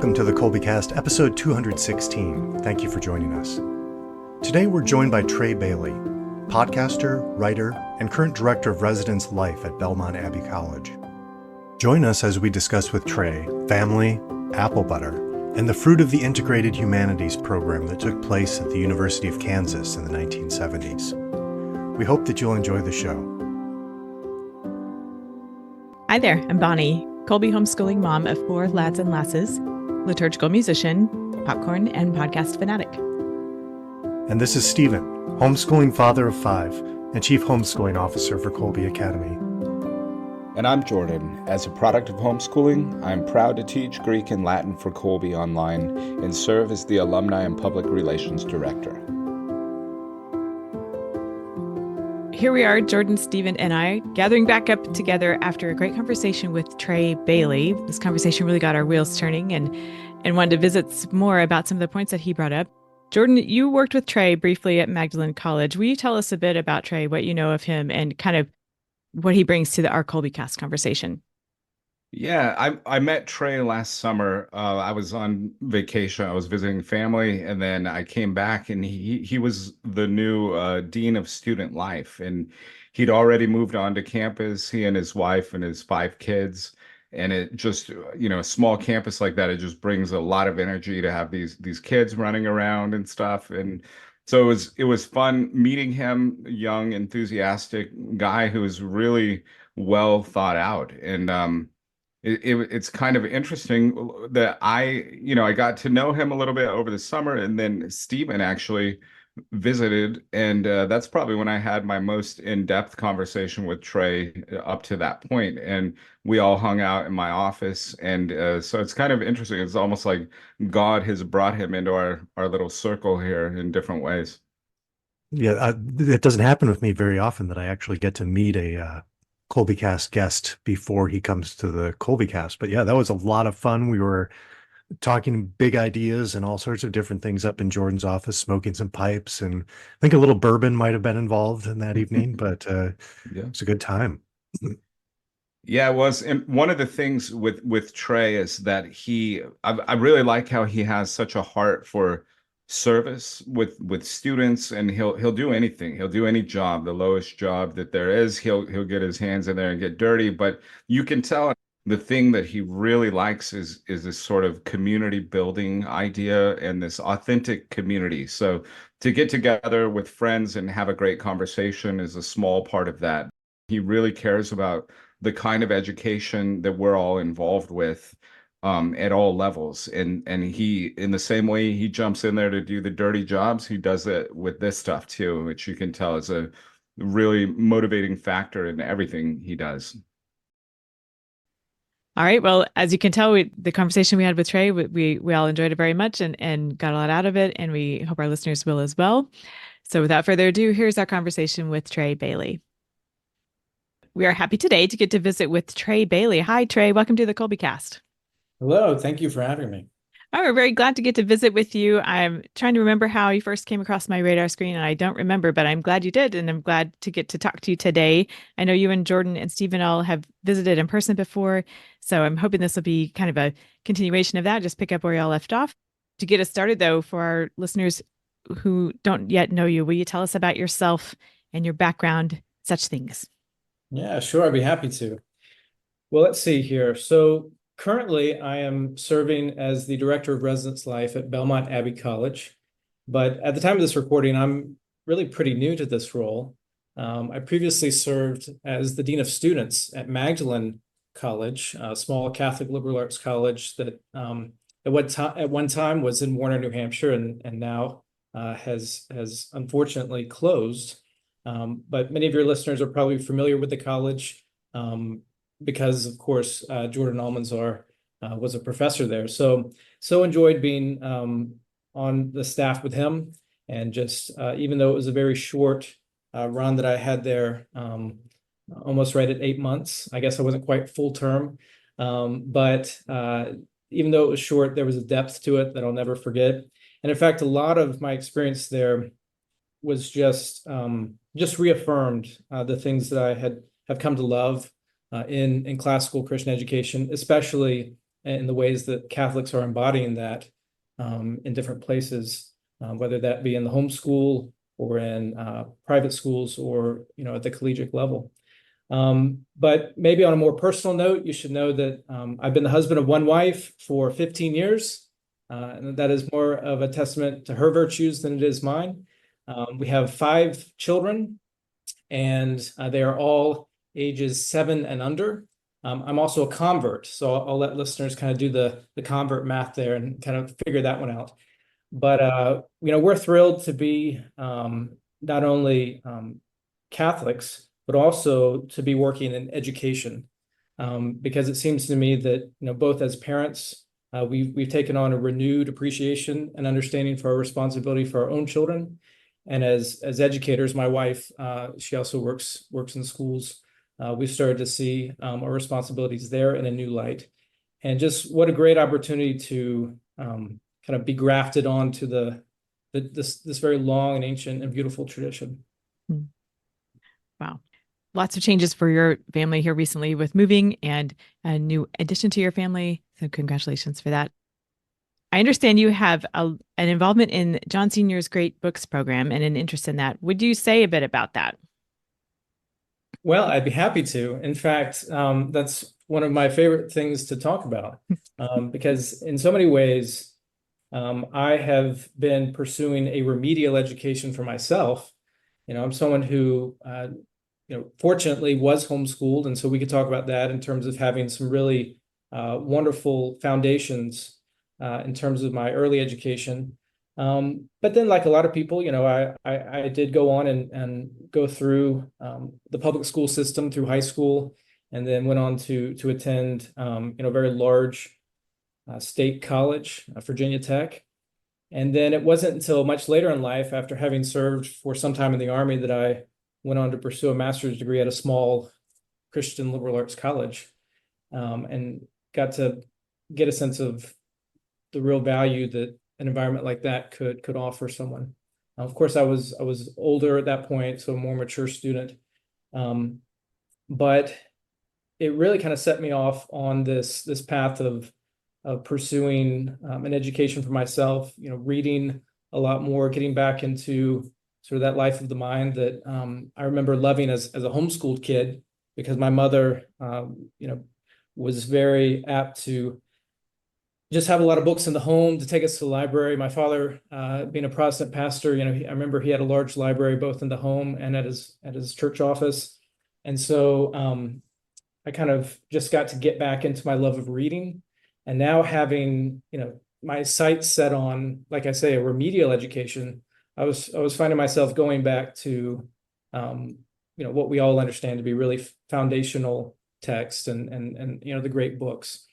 welcome to the Kolbecast, episode 216. Thank you for joining us. Today we're joined by Trae Bailey, podcaster, writer, and current director of residence life at Belmont Abbey College. Join us as we discuss with Trae family, apple butter, and the fruit of the Integrated Humanities program that took place at the University of Kansas in the 1970s. We hope that you'll enjoy the show. Hi there, I'm Bonnie, Kolbe homeschooling mom of 4 lads and lasses, liturgical musician, popcorn, and podcast fanatic. And this is Stephen, homeschooling father of 5 and chief homeschooling officer for Kolbe Academy. And I'm Jordan. As a product of homeschooling, I'm proud to teach Greek and Latin for Kolbe online and serve as the Alumni and Public Relations Director. Here we are, Jordan, Stephen, and I, gathering back up together after a great conversation with Trae Bailey. This conversation really got our wheels turning and wanted to visit more about some of the points that he brought up. Jordan, you worked with Trae briefly at Magdalen College. Will you tell us a bit about Trae, what you know of him, and kind of what he brings to our Kolbecast conversation? Yeah, I met Trae last summer. I was on vacation. I was visiting family, and then I came back, and he was the new dean of student life, and he'd already moved on to campus. He and his wife and his 5 kids, and it just, a small campus like that, it just brings a lot of energy to have these kids running around and stuff. And so it was fun meeting him, a young, enthusiastic guy who was really well thought out. And it's kind of interesting that I got to know him a little bit over the summer, and then Stephen actually visited, and that's probably when I had my most in-depth conversation with Trae up to that point, and we all hung out in my office, and so it's kind of interesting. It's almost like God has brought him into our little circle here in different ways. Yeah, it doesn't happen with me very often that I actually get to meet a Kolbecast guest before he comes to the Kolbecast. But yeah, that was a lot of fun. We were talking big ideas and all sorts of different things up in Jordan's office, smoking some pipes, and I think a little bourbon might have been involved in that evening, but yeah, it was a good time. Yeah, it was. And one of the things with Trae is that I really like how he has such a heart for service with students, and he'll do anything. He'll do any job, the lowest job that there is. He'll get his hands in there and get dirty. But you can tell the thing that he really likes is this sort of community building idea and this authentic community. So to get together with friends and have a great conversation is a small part of that. He really cares about the kind of education that we're all involved with at all levels. And he, in the same way he jumps in there to do the dirty jobs, he does it with this stuff too, which you can tell is a really motivating factor in everything he does. All right. Well, as you can tell, the conversation we had with Trae, we all enjoyed it very much and got a lot out of it, and we hope our listeners will as well. So without further ado, here's our conversation with Trae Bailey. We are happy today to get to visit with Trae Bailey. Hi, Trae. Welcome to the Kolbecast. Hello. Thank you for having me. Oh, we're very glad to get to visit with you. I'm trying to remember how you first came across my radar screen, and I don't remember, but I'm glad you did, and I'm glad to get to talk to you today. I know you and Jordan and Stephen all have visited in person before, so I'm hoping this will be kind of a continuation of that, just pick up where y'all left off. To get us started, though, for our listeners who don't yet know you, will you tell us about yourself and your background, such things? Yeah, sure. I'd be happy to. Well, let's see here. So currently, I am serving as the Director of Residence Life at Belmont Abbey College. But at the time of this recording, I'm really pretty new to this role. I previously served as the Dean of Students at Magdalen College, a small Catholic liberal arts college that at one time was in Warner, New Hampshire, and now has unfortunately closed. But many of your listeners are probably familiar with the college because, of course, Jordan Almanzar was a professor there. So enjoyed being on the staff with him. And just even though it was a very short run that I had there, almost right at 8 months, I guess I wasn't quite full term. But even though it was short, there was a depth to it that I'll never forget. And in fact, a lot of my experience there was just reaffirmed the things that I have come to love in classical Christian education, especially and the ways that Catholics are embodying that in different places, whether that be in the homeschool or in private schools or at the collegiate level. But maybe on a more personal note, you should know that I've been the husband of one wife for 15 years. And that is more of a testament to her virtues than it is mine. We have 5 children, and they are all ages 7 and under. I'm also a convert, so I'll let listeners kind of do the convert math there and kind of figure that one out. But we're thrilled to be not only Catholics, but also to be working in education, because it seems to me that both as parents, we've taken on a renewed appreciation and understanding for our responsibility for our own children, and as educators, my wife, she also works in schools. We've started to see our responsibilities there in a new light, and just what a great opportunity to kind of be grafted onto this very long and ancient and beautiful tradition. Wow. Lots of changes for your family here recently with moving and a new addition to your family. So congratulations for that. I understand you have an involvement in John Sr.'s Great Books program and an interest in that. Would you say a bit about that? Well, I'd be happy to. In fact, that's one of my favorite things to talk about, because in so many ways, I have been pursuing a remedial education for myself. I'm someone who, fortunately was homeschooled. And so we could talk about that in terms of having some really wonderful foundations in terms of my early education. But then, like a lot of people, I did go on and go through the public school system through high school, and then went on to attend, a very large state college, Virginia Tech. And then it wasn't until much later in life, after having served for some time in the Army, that I went on to pursue a master's degree at a small Christian liberal arts college, and got to get a sense of the real value that an environment like that could offer someone. Of course, I was older at that point, so a more mature student, but it really kind of set me off on this path of pursuing an education for myself. Reading a lot more, getting back into sort of that life of the mind that I remember loving as a homeschooled kid, because my mother, was very apt to just have a lot of books in the home to take us to the library. My father, being a Protestant pastor, I remember he had a large library both in the home and at his church office. And so I kind of just got to get back into my love of reading. And now having, my sights set on, like I say, a remedial education, I was finding myself going back to, what we all understand to be really foundational text and the great books.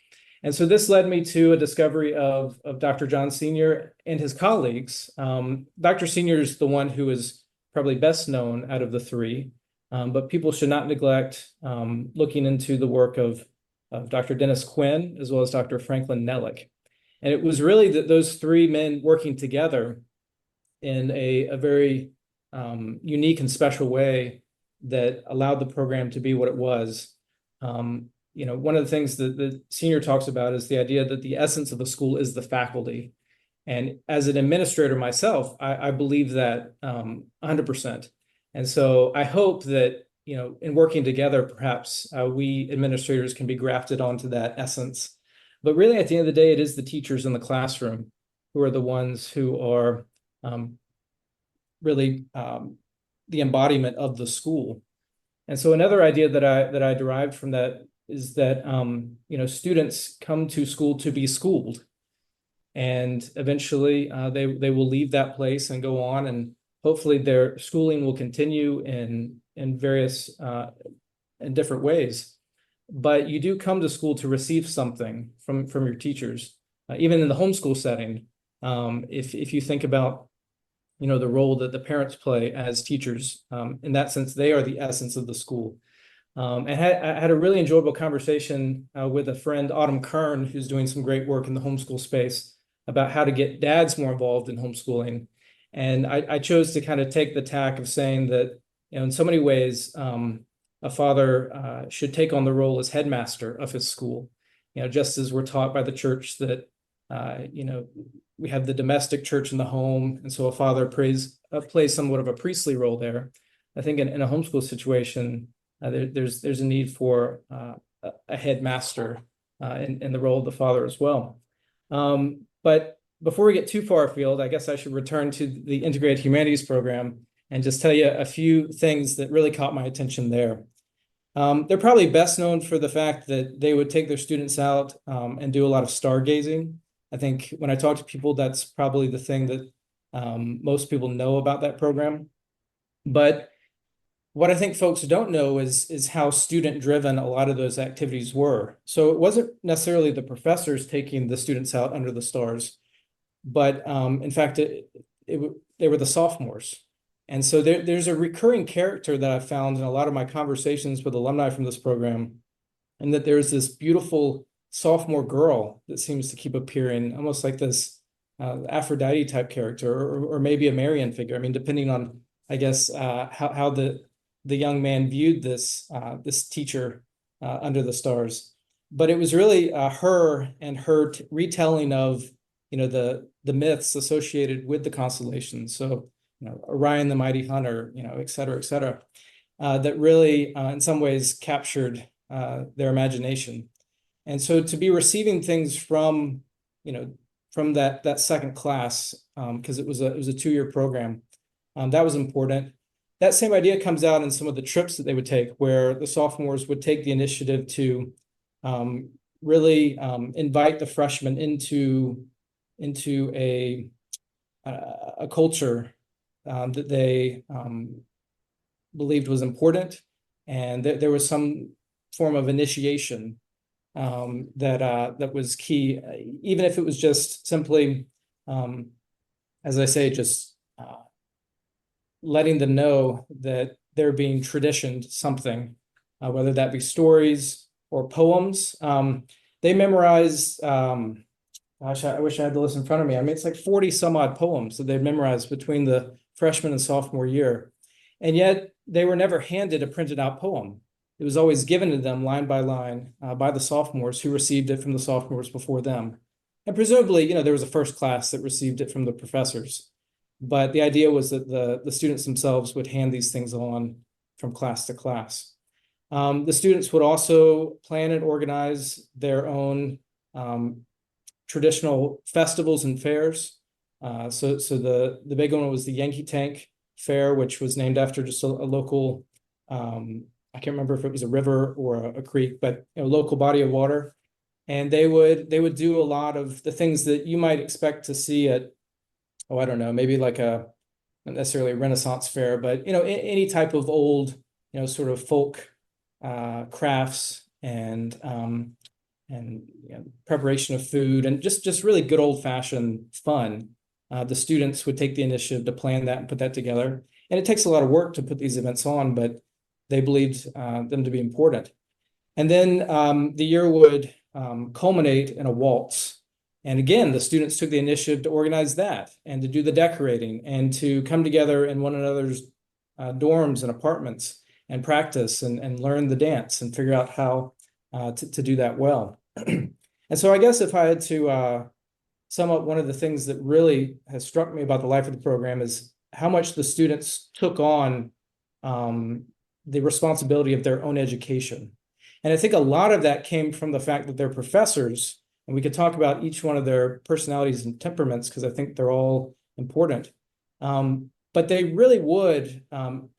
And so this led me to a discovery of Dr. John Sr. and his colleagues. Dr. Sr. is the one who is probably best known out of the three, but people should not neglect looking into the work of Dr. Dennis Quinn, as well as Dr. Franklin Nellick. And it was really those three men working together in a very unique and special way that allowed the program to be what it was. One of the things that the senior talks about is the idea that the essence of the school is the faculty. And as an administrator myself, I believe that 100%. And so I hope that, in working together, perhaps we administrators can be grafted onto that essence. But really, at the end of the day, it is the teachers in the classroom who are the ones who are really the embodiment of the school. And so another idea that I derived from that is that students come to school to be schooled, and eventually they will leave that place and go on, and hopefully their schooling will continue in various in different ways. But you do come to school to receive something from your teachers, even in the homeschool setting. If you think about the role that the parents play as teachers, in that sense, they are the essence of the school. I had a really enjoyable conversation with a friend, Autumn Kern, who's doing some great work in the homeschool space, about how to get dads more involved in homeschooling. And I chose to kind of take the tack of saying that, in so many ways, a father should take on the role as headmaster of his school. just as we're taught by the church that, we have the domestic church in the home, and so a father plays somewhat of a priestly role there. I think in a homeschool situation, there's a need for a headmaster in the role of the father as well. But before we get too far afield, I guess I should return to the Integrated Humanities program and just tell you a few things that really caught my attention there. They're probably best known for the fact that they would take their students out and do a lot of stargazing. I think when I talk to people, that's probably the thing that most people know about that program. But what I think folks don't know is how student-driven a lot of those activities were. So it wasn't necessarily the professors taking the students out under the stars, but in fact, they were the sophomores. And so there's a recurring character that I found in a lot of my conversations with alumni from this program, and that there's this beautiful sophomore girl that seems to keep appearing, almost like this Aphrodite type character, or maybe a Marian figure. I mean, depending on, I guess, how the young man viewed this teacher under the stars. But it was really her and her retelling of the myths associated with the constellations. So Orion the Mighty Hunter, et cetera, that really in some ways captured their imagination. And so to be receiving things from that second class, because it was a 2-year program, that was important. That same idea comes out in some of the trips that they would take, where the sophomores would take the initiative to really invite the freshmen into a culture that they believed was important, and there was some form of initiation that was key, even if it was just simply, as I say, just letting them know that they're being traditioned something, whether that be stories or poems. They memorize, gosh, I wish I had the list in front of me. I mean, it's like 40 some odd poems that they memorized between the freshman and sophomore year. And yet they were never handed a printed out poem. It was always given to them line by line by the sophomores who received it from the sophomores before them. And presumably, there was a first class that received it from the professors. But the idea was that the students themselves would hand these things on from class to class. The students would also plan and organize their own traditional festivals and fairs. So the big one was the Yankee Tank Fair, which was named after just a local, I can't remember if it was a river or a creek, but a local body of water. And they would do a lot of the things that you might expect to see at, I don't know, maybe like not necessarily a Renaissance fair, but any type of old, sort of folk crafts and preparation of food, and just really good old-fashioned fun. The students would take the initiative to plan that and put that together. And it takes a lot of work to put these events on, but they believed them to be important. And then the year would culminate in a waltz. And again, the students took the initiative to organize that and to do the decorating and to come together in one another's dorms and apartments and practice and learn the dance and figure out how to do that well. And so I guess if I had to sum up, one of the things that really has struck me about the life of the program is how much the students took on the responsibility of their own education. And I think a lot of that came from the fact that their professors, and we could talk about each one of their personalities and temperaments because I think they're all important, but they really would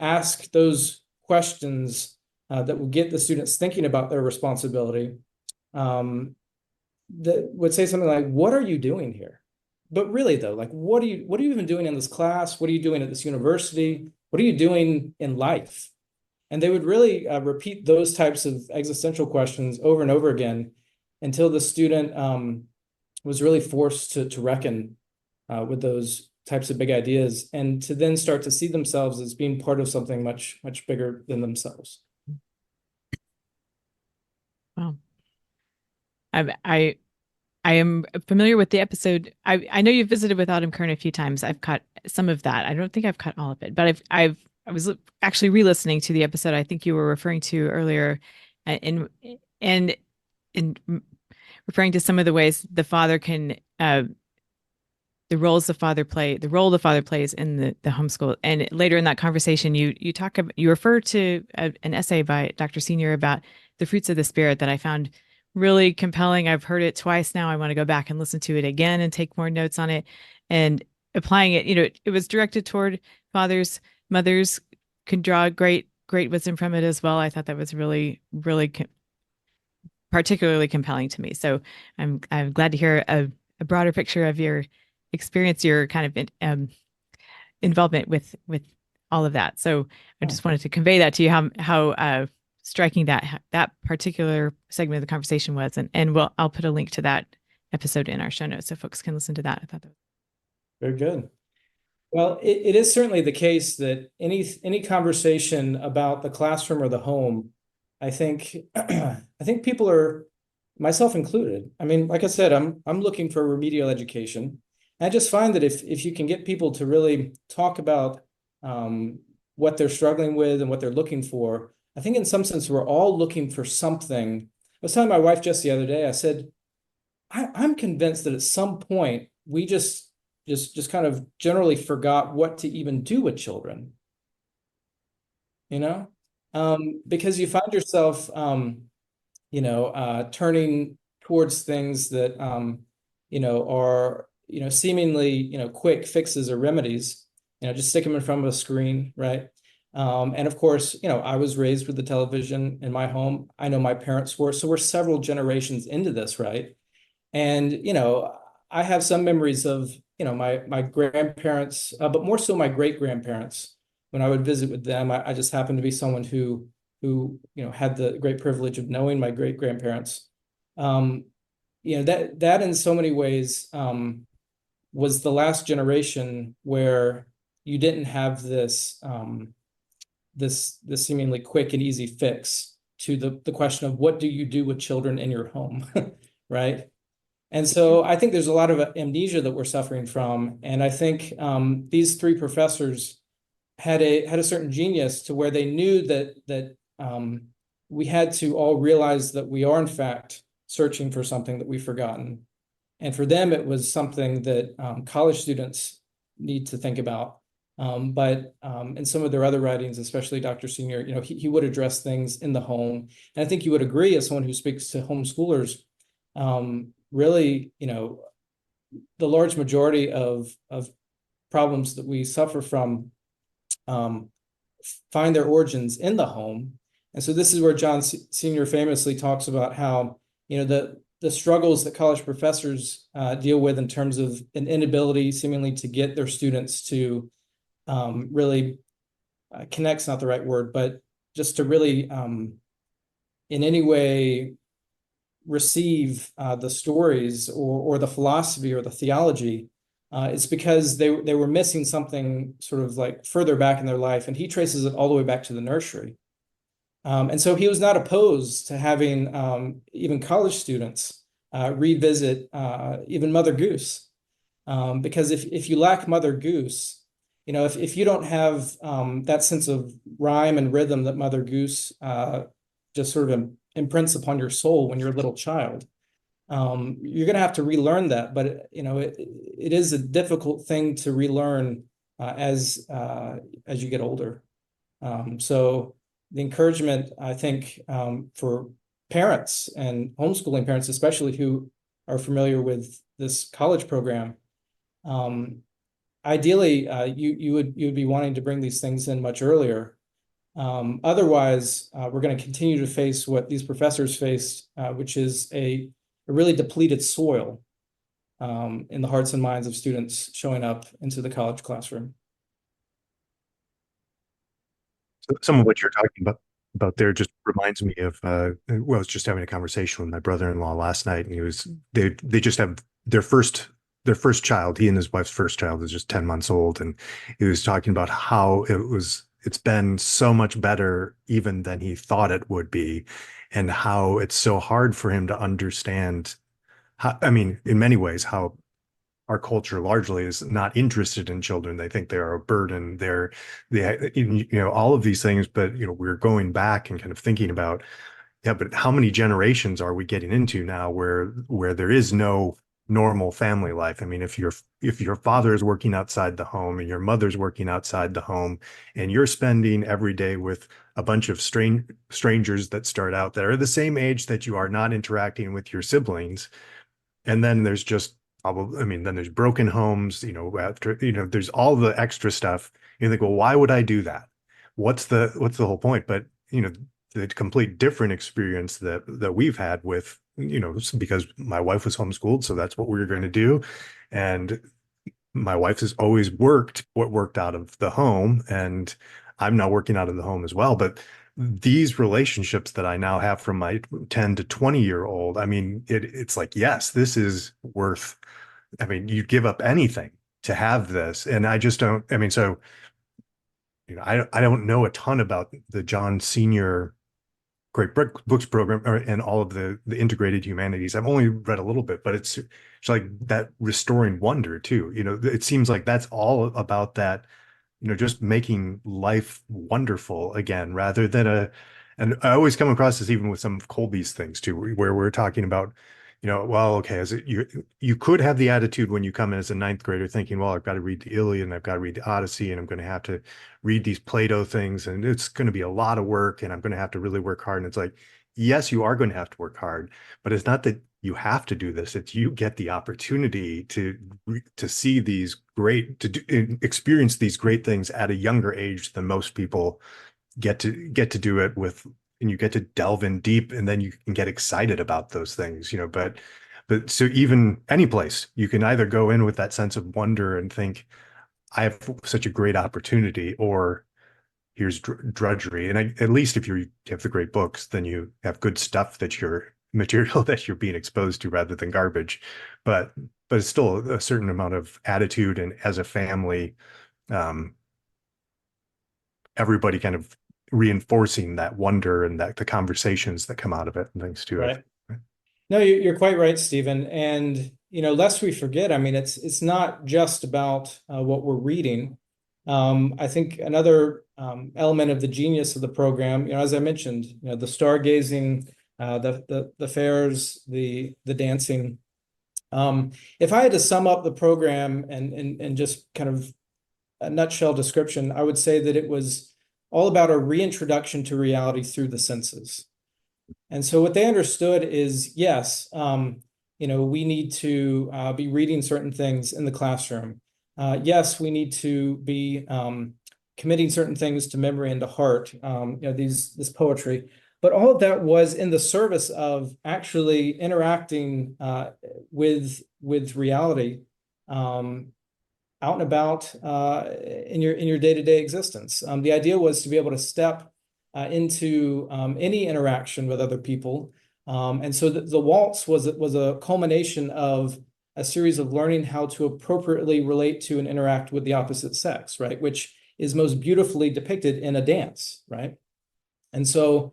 ask those questions that would get the students thinking about their responsibility, that would say something like, what are you doing here? But really though, like, what are you even doing in this class? What are you doing at this university? What are you doing in life? And they would really repeat those types of existential questions over and over again until the student was really forced to reckon with those types of big ideas and to then start to see themselves as being part of something much, much bigger than themselves. Wow. I am familiar with the episode. I know you've visited with Autumn Kern a few times. I've caught some of that. I don't think I've caught all of it, but I was actually re-listening to the episode I think you were referring to earlier, and referring to some of the ways the father can, the role the father plays in the homeschool. And later in that conversation, you refer to an essay by Dr. Senior about the fruits of the Spirit that I found really compelling. I've heard it twice now. I want to go back and listen to it again and take more notes on it and applying it. It was directed toward fathers. Mothers can draw great wisdom from it as well. I thought that was really, really particularly compelling to me. So I'm glad to hear a broader picture of your experience, your kind of involvement with all of that. So I just wanted to convey that to you, how striking that particular segment of the conversation was. And I'll put a link to that episode in our show notes so folks can listen to that. I thought that was very good. Well, it is certainly the case that any conversation about the classroom or the home, I think people are, myself included. I mean, like I said, I'm looking for remedial education. And I just find that if you can get people to really talk about what they're struggling with and what they're looking for, I think in some sense we're all looking for something. I was telling my wife just the other day, I said, I'm convinced that at some point we just kind of generally forgot what to even do with children, because you find yourself, turning towards things that, are, seemingly, quick fixes or remedies, just stick them in front of a screen, right? And of course, I was raised with the television in my home. I know my parents were, so we're several generations into this, right? And, I have some memories of, my grandparents, but more so my great-grandparents. When I would visit with them, I just happened to be someone who had the great privilege of knowing my great-grandparents. That in so many ways was the last generation where you didn't have this this seemingly quick and easy fix to the question of what do you do with children in your home, right? And so I think there's a lot of amnesia that we're suffering from, and I think these three professors had a certain genius to where they knew that we had to all realize that we are in fact searching for something that we've forgotten, and for them it was something that college students need to think about. But in some of their other writings, especially Dr. Senior, he would address things in the home, and I think you would agree as someone who speaks to homeschoolers. Really, the large majority of problems that we suffer from find their origins in the home. And so this is where John Senior famously talks about how, the struggles that college professors deal with in terms of an inability seemingly to get their students to really connect's not the right word, but just to really in any way receive the stories or the philosophy or the theology. It's because they were missing something sort of like further back in their life, and he traces it all the way back to the nursery. And so he was not opposed to having even college students revisit even Mother Goose, because if you lack Mother Goose, if you don't have that sense of rhyme and rhythm that Mother Goose just sort of imprints upon your soul when you're a little child, you're going to have to relearn that. But it is a difficult thing to relearn as you get older. So the encouragement, I think, for parents and homeschooling parents, especially who are familiar with this college program, ideally you would be wanting to bring these things in much earlier. Otherwise, we're going to continue to face what these professors faced, which is a really depleted soil in the hearts and minds of students showing up into the college classroom. So some of what you're talking about there just reminds me of I was just having a conversation with my brother-in-law last night, and they just have their first child. He and his wife's first child is just 10 months old, and he was talking about how it's been so much better even than he thought it would be, and how it's so hard for him to understand how, I mean, in many ways, how our culture largely is not interested in children. They think they're a burden. They all of these things, but we're going back and kind of thinking about Yeah, but how many generations are we getting into now where there is no normal family life? I mean, if your father is working outside the home and your mother's working outside the home, and you're spending every day with a bunch of strangers that start out that are the same age that you are, not interacting with your siblings, and then there's just probably, I mean, then there's broken homes, after, there's all the extra stuff. You think, well, why would I do that? What's the whole point? But, the complete different experience that we've had with, because my wife was homeschooled, so that's what we were going to do. And my wife has always worked out of the home, and I'm now working out of the home as well. But these relationships that I now have from my 10 to 20-year-old, I mean, it's like, yes, this is worth, I mean, you'd give up anything to have this. And I just don't, I mean, so, I don't know a ton about the John Senior Great Books program and all of the integrated humanities. I've only read a little bit, but it's like that restoring wonder too. It seems like that's all about that, just making life wonderful again, rather than and I always come across this even with some of Colby's things too, where we're talking about, well, okay, you could have the attitude when you come in as a ninth grader thinking, well, I've got to read the Iliad and I've got to read the Odyssey and I'm going to have to read these Plato things and it's going to be a lot of work and I'm going to have to really work hard. And it's like, yes, you are going to have to work hard, but it's not that you have to do this. It's you get the opportunity to see these experience these great things at a younger age than most people get to do it with, and you get to delve in deep, and then you can get excited about those things, but so even any place you can either go in with that sense of wonder and think, I have such a great opportunity, or here's drudgery. And at least if you have the great books, then you have good stuff material that you're being exposed to rather than garbage. But it's still a certain amount of attitude, and as a family, everybody kind of reinforcing that wonder and that the conversations that come out of it and things too. Right. No, you're quite right, Stephen. And lest we forget, I mean, it's not just about what we're reading. I think another element of the genius of the program, as I mentioned, the stargazing, the fairs, the dancing. If I had to sum up the program and just kind of a nutshell description, I would say that it was all about a reintroduction to reality through the senses. And so what they understood is, yes, we need to be reading certain things in the classroom. Yes, we need to be committing certain things to memory and to heart, this poetry. But all of that was in the service of actually interacting with reality out and about in your day-to-day existence. The idea was to be able to step into any interaction with other people. And so the waltz was a culmination of a series of learning how to appropriately relate to and interact with the opposite sex, right? Which is most beautifully depicted in a dance, right? And so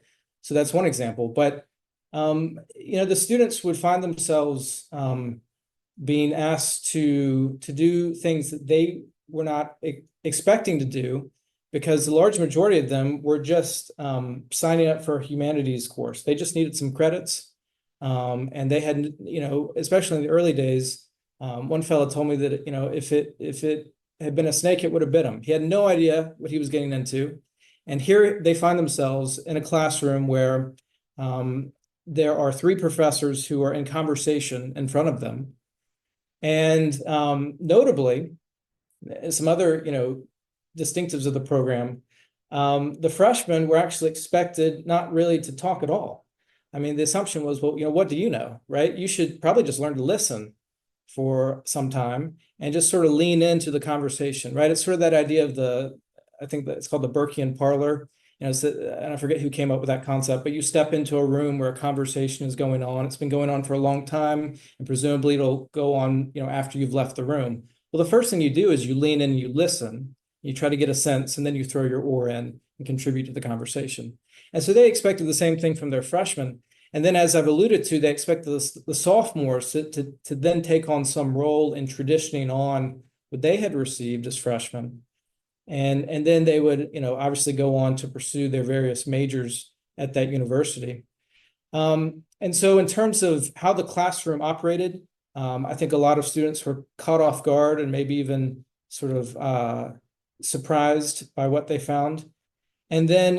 that's one example. But the students would find themselves being asked to do things that they were not expecting to do, because the large majority of them were just signing up for a humanities course. They just needed some credits. And they had, especially in the early days, one fellow told me that, if it had been a snake, it would have bit him. He had no idea what he was getting into. And here they find themselves in a classroom where there are three professors who are in conversation in front of them. And notably, some other, distinctives of the program, the freshmen were actually expected not really to talk at all. I mean, the assumption was, well, what do you know, right? You should probably just learn to listen for some time and just sort of lean into the conversation, right? It's sort of that idea of I think that it's called the Burkean parlor. And I forget who came up with that concept, but you step into a room where a conversation is going on. It's been going on for a long time, and presumably it'll go on, after you've left the room. Well, the first thing you do is you lean in and you listen, you try to get a sense, and then you throw your oar in and contribute to the conversation. And so they expected the same thing from their freshmen. And then, as I've alluded to, they expected the sophomores to then take on some role in traditioning on what they had received as freshmen. And then they would, obviously go on to pursue their various majors at that university. And so in terms of how the classroom operated, I think a lot of students were caught off guard and maybe even sort of surprised by what they found. And then,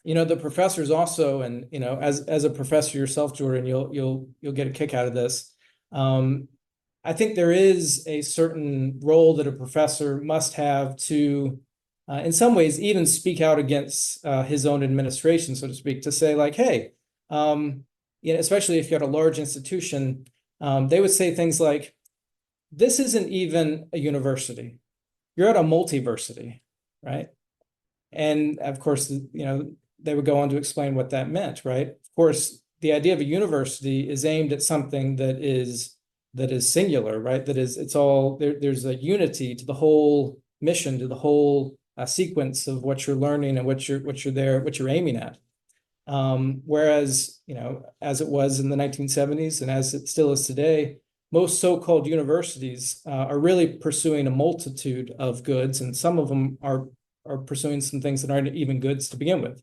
the professors also, and as a professor yourself, Jordan, you'll get a kick out of this. I think there is a certain role that a professor must have to, in some ways, even speak out against his own administration, so to speak, to say like, hey, especially if you're at a large institution, they would say things like, this isn't even a university. You're at a multiversity, right? And of course, they would go on to explain what that meant, right? Of course, the idea of a university is aimed at something that is singular, right? It's all there's a unity to the whole mission, to the whole sequence of what you're learning and what you're aiming at. Whereas, as it was in the 1970s and as it still is today, most so-called universities are really pursuing a multitude of goods, and some of them are pursuing some things that aren't even goods to begin with.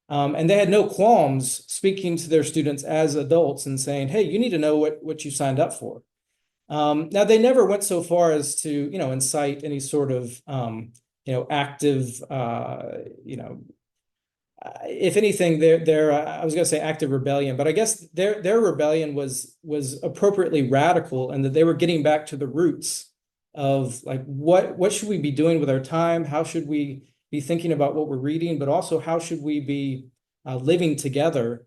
And they had no qualms speaking to their students as adults and saying, hey, you need to know what you signed up for. Now, they never went so far as to, incite any sort of, active, if anything, I was going to say active rebellion, but I guess their rebellion was appropriately radical, and that they were getting back to the roots of like, what should we be doing with our time? How should we be thinking about what we're reading, but also how should we be living together,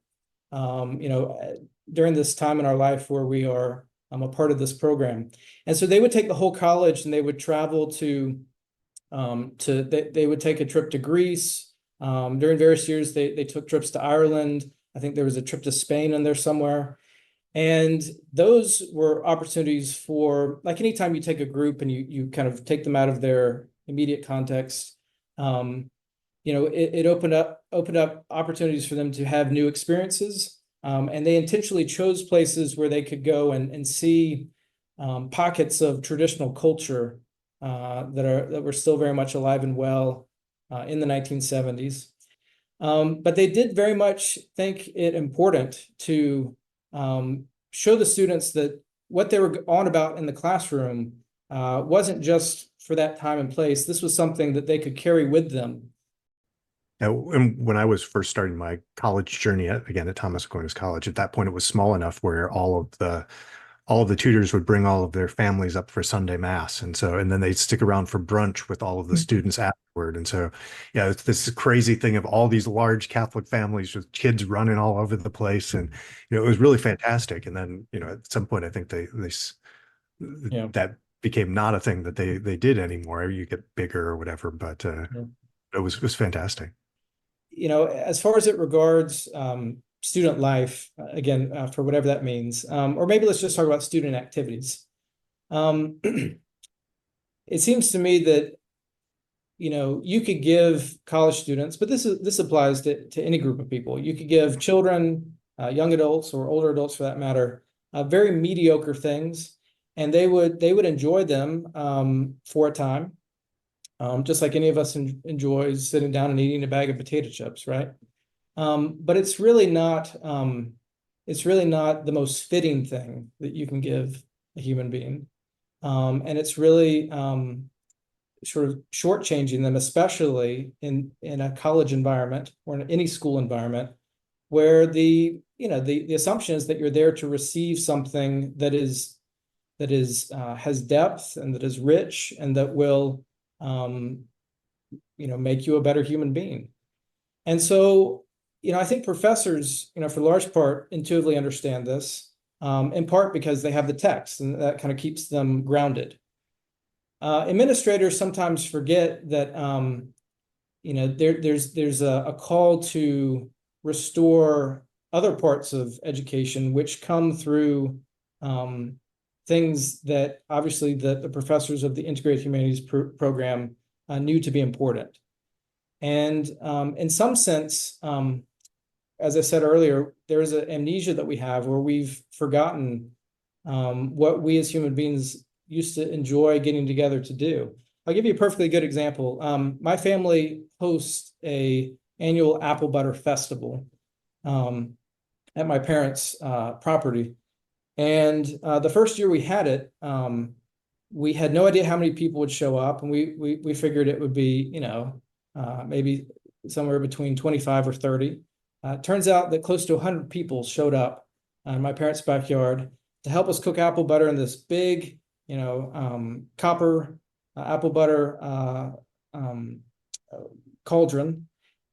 during this time in our life where we are a part of this program. And so they would take the whole college and they would travel they would take a trip to Greece. During various years, they took trips to Ireland. I think there was a trip to Spain in there somewhere. And those were opportunities for, like, anytime you take a group and you kind of take them out of their immediate context, it opened up opportunities for them to have new experiences. And they intentionally chose places where they could go and see pockets of traditional culture that were still very much alive and well in the 1970s. But they did very much think it important to show the students that what they were on about in the classroom wasn't just for that time and place. This was something that they could carry with them. Now, and when I was first starting my college journey at Thomas Aquinas College, at that point it was small enough where all of the tutors would bring all of their families up for Sunday mass, and then they'd stick around for brunch with all of the students afterward. And so, yeah, it's this crazy thing of all these large Catholic families with kids running all over the place, and it was really fantastic. And then, at some point, I think that became not a thing that they did anymore. You get bigger or whatever, but it was fantastic. As far as it regards student life, again, for whatever that means, or maybe let's just talk about student activities. It seems to me that, you could give college students, but this applies to any group of people. You could give children, young adults or older adults for that matter, very mediocre things, and they would enjoy them for a time. Just like any of us enjoys sitting down and eating a bag of potato chips, right? But it's really not the most fitting thing that you can give a human being. And it's really sort of shortchanging them, especially in a college environment or in any school environment, where the assumption is that you're there to receive something that has depth and that is rich and that will make you a better human being. And so, I think professors, for the large part, intuitively understand this, in part because they have the text and that kind of keeps them grounded. Administrators sometimes forget that, there's a call to restore other parts of education, which come through things that obviously the professors of the Integrated Humanities program knew to be important. And in some sense, as I said earlier, there is an amnesia that we have where we've forgotten what we as human beings used to enjoy getting together to do. I'll give you a perfectly good example. My family hosts an annual apple butter festival. at my parents' property. And the first year we had it, we had no idea how many people would show up, and we figured it would be, maybe somewhere between 25 or 30. Turns out that close to 100 people showed up in my parents' backyard to help us cook apple butter in this big, copper apple butter cauldron.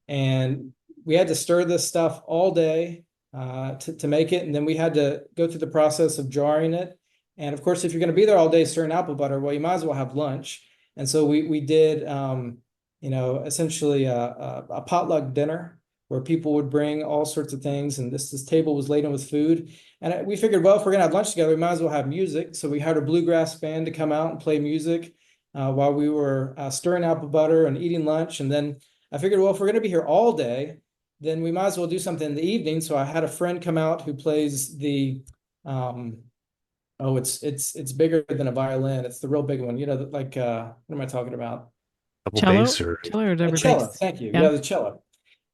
And we had to stir this stuff all day to make it. And then we had to go through the process of jarring it. And of course, if you're going to be there all day stirring apple butter, well, you might as well have lunch. And so we did, essentially a potluck dinner where people would bring all sorts of things. And this table was laden with food. And we figured, well, if we're going to have lunch together, we might as well have music. So we hired a bluegrass band to come out and play music while we were stirring apple butter and eating lunch. And then I figured, well, if we're going to be here all day, then we might as well do something in the evening. So I had a friend come out who plays the, it's bigger than a violin. It's the real big one. What am I talking about? Double Cello, bass or cello or double Cello. bass? Thank you. Yeah. Yeah, the cello.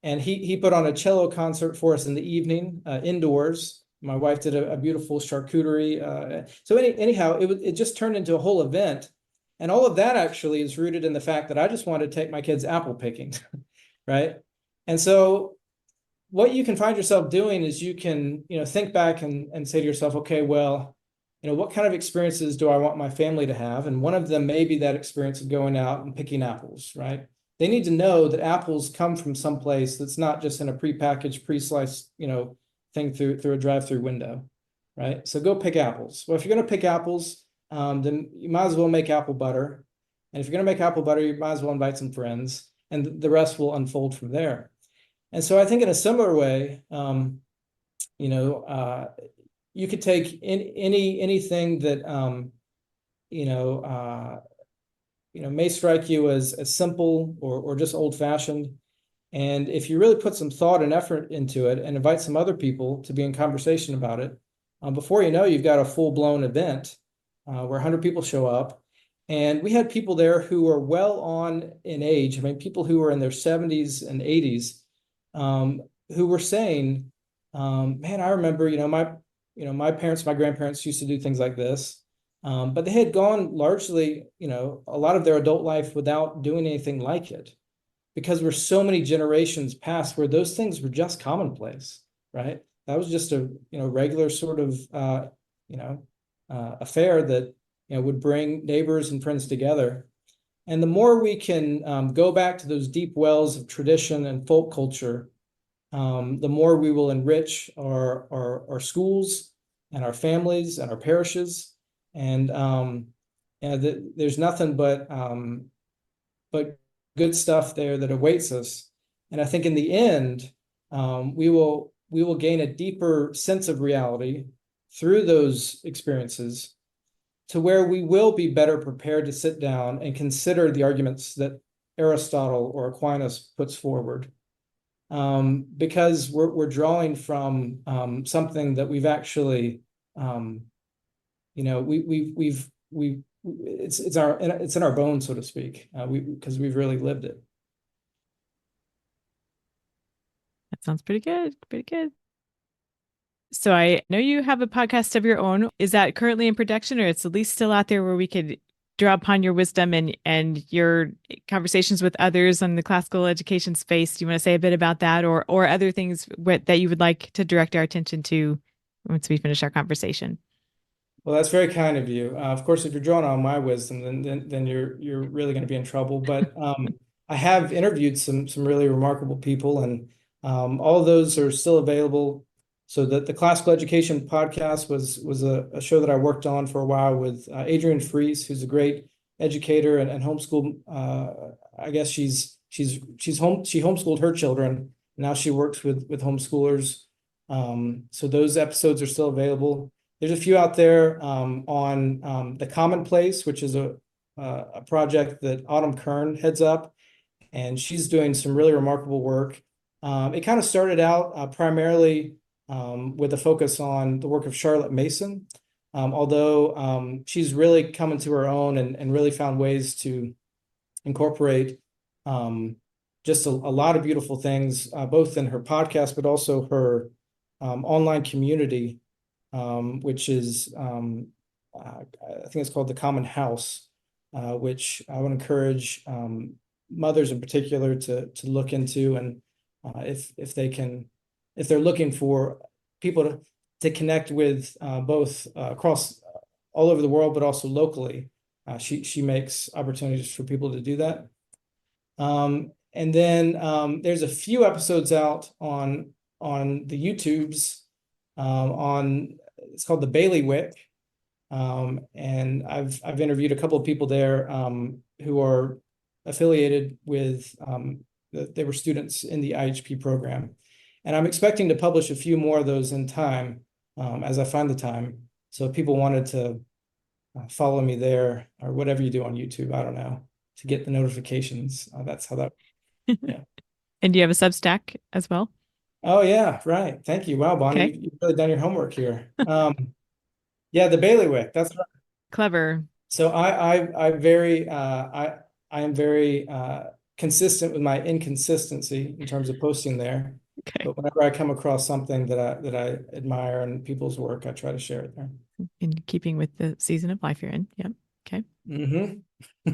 And he put on a cello concert for us in the evening, indoors. My wife did a beautiful charcuterie. So anyhow, it just turned into a whole event. And all of that actually is rooted in the fact that I just wanted to take my kids apple picking, right? And so what you can find yourself doing is you can, think back and say to yourself, okay, well, what kind of experiences do I want my family to have? And one of them may be that experience of going out and picking apples, right? They need to know that apples come from someplace that's not just in a prepackaged, pre-sliced, thing through a drive-through window, right? So go pick apples. Well, if you're going to pick apples, then you might as well make apple butter. And if you're going to make apple butter, you might as well invite some friends, and the rest will unfold from there. And so I think in a similar way, you could take anything that, may strike you as simple or just old-fashioned. And if you really put some thought and effort into it and invite some other people to be in conversation about it, before you know, you've got a full-blown event where 100 people show up. And we had people there who are well on in age. I mean, people who were in their 70s and 80s who were saying, man, I remember, my parents, my grandparents used to do things like this. But they had gone largely, a lot of their adult life without doing anything like it, because we're so many generations past where those things were just commonplace, right? That was just a, regular sort of, affair that, would bring neighbors and friends together. And the more we can go back to those deep wells of tradition and folk culture, the more we will enrich our schools and our families and our parishes. And there's nothing but good stuff there that awaits us. And I think in the end, we will gain a deeper sense of reality through those experiences, to where we will be better prepared to sit down and consider the arguments that Aristotle or Aquinas puts forward, because we're drawing from something that we've actually, it's in our bones, so to speak, because we've really lived it. That sounds pretty good. Pretty good. So I know you have a podcast of your own. Is that currently in production, or it's at least still out there where we could draw upon your wisdom and your conversations with others on the classical education space? Do you want to say a bit about that, or other things that you would like to direct our attention to once we finish our conversation? Well, that's very kind of you. Of course, if you're drawing on my wisdom, then you're really going to be in trouble. But I have interviewed some really remarkable people, and all of those are still available. So that the Classical Education podcast was a show that I worked on for a while with Adrienne Fries, who's a great educator and homeschool. I guess she homeschooled her children. Now she works with homeschoolers. So those episodes are still available. There's a few out there on The Commonplace, which is a project that Autumn Kern heads up, and she's doing some really remarkable work. It kind of started out primarily with a focus on the work of Charlotte Mason, although she's really come into her own and really found ways to incorporate just a lot of beautiful things, both in her podcast, but also her online community, which is, I think it's called the Common House, which I would encourage mothers in particular to look into, and if they're looking for people to connect with, both across all over the world, but also locally. She makes opportunities for people to do that. And then there's a few episodes out on the YouTubes, it's called the Bailey Wick. And I've interviewed a couple of people there who are affiliated with, they were students in the IHP program. And I'm expecting to publish a few more of those in time, as I find the time. So if people wanted to follow me there, or whatever you do on YouTube, I don't know, to get the notifications. That's how that, yeah. And do you have a Substack as well? Oh yeah, right. Thank you. Wow, Bonnie, Okay. you've really done your homework here. Yeah, the bailiwick. That's right. Clever. So I am very consistent with my inconsistency in terms of posting there. Okay. But whenever I come across something that I admire in people's work, I try to share it there. In keeping with the season of life you're in. Yeah. Okay. Mm-hmm.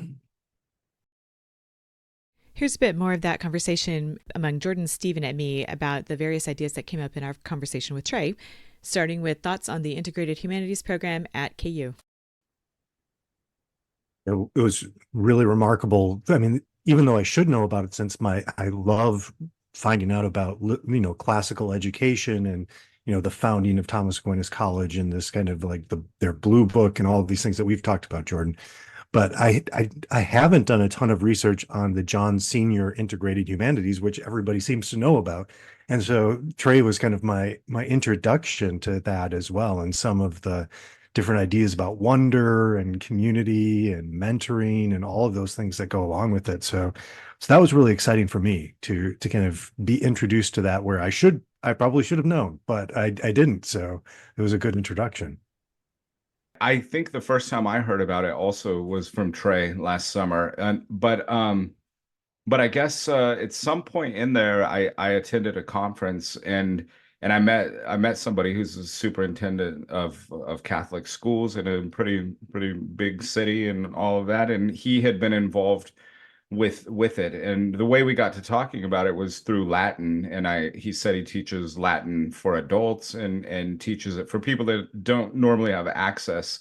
Here's a bit more of that conversation among Jordan, Stephen, and me about the various ideas that came up in our conversation with Trae, starting with thoughts on the Integrated Humanities program at KU. It was really remarkable. I mean, even though I should know about it, since I love finding out about, classical education and, the founding of Thomas Aquinas College and this kind of like their blue book and all of these things that we've talked about, Jordan. But I haven't done a ton of research on the John Senior Integrated Humanities, which everybody seems to know about. And so Trae was kind of my introduction to that as well, and some of the different ideas about wonder and community and mentoring and all of those things that go along with it. So that was really exciting for me to kind of be introduced to that, where I probably should have known, but I didn't. So it was a good introduction. I think the first time I heard about it also was from Trae last summer. But I guess at some point in there, I attended a conference and I met somebody who's a superintendent of Catholic schools in a pretty big city and all of that, and he had been involved with it. And the way we got to talking about it was through Latin. And he said he teaches Latin for adults and teaches it for people that don't normally have access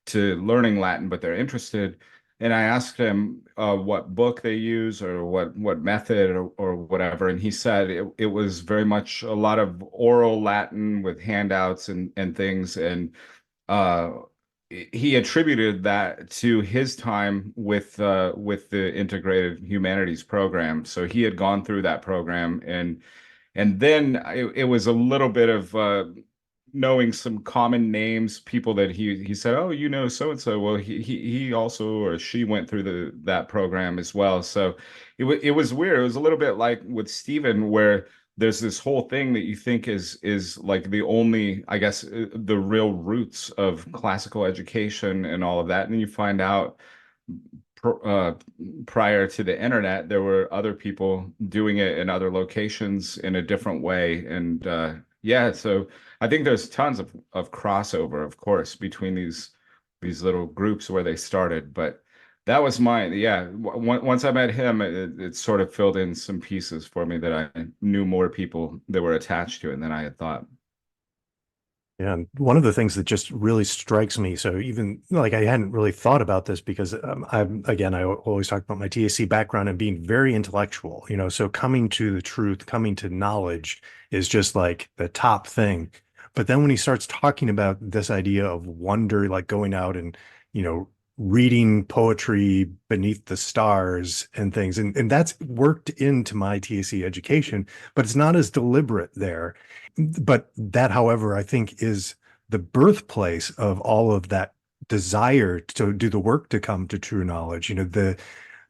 to learning Latin, but they're interested. And I asked him what book they use or what method or whatever. And he said it was very much a lot of oral Latin with handouts and things. And he attributed that to his time with the Integrated Humanities program. So he had gone through that program, and then it was a little bit of knowing some common names, people that he said, oh, so and so. Well, he also or she went through that program as well. So it was weird. It was a little bit like with Stephen, where there's this whole thing that you think is like the only, I guess, the real roots of classical education and all of that. And then you find out prior to the internet, there were other people doing it in other locations in a different way. And yeah, so I think there's tons of crossover, of course, between these little groups where they started. But that was mine. Yeah. Once I met him, it sort of filled in some pieces for me that I knew more people that were attached to it than I had thought. Yeah, and one of the things that just really strikes me, so even like I hadn't really thought about this because I always talk about my TAC background and being very intellectual, so coming to the truth, coming to knowledge is just like the top thing. But then when he starts talking about this idea of wonder, like going out and, reading poetry beneath the stars and things, and that's worked into my TAC education, but it's not as deliberate there. But that, however, I think is the birthplace of all of that desire to do the work to come to true knowledge,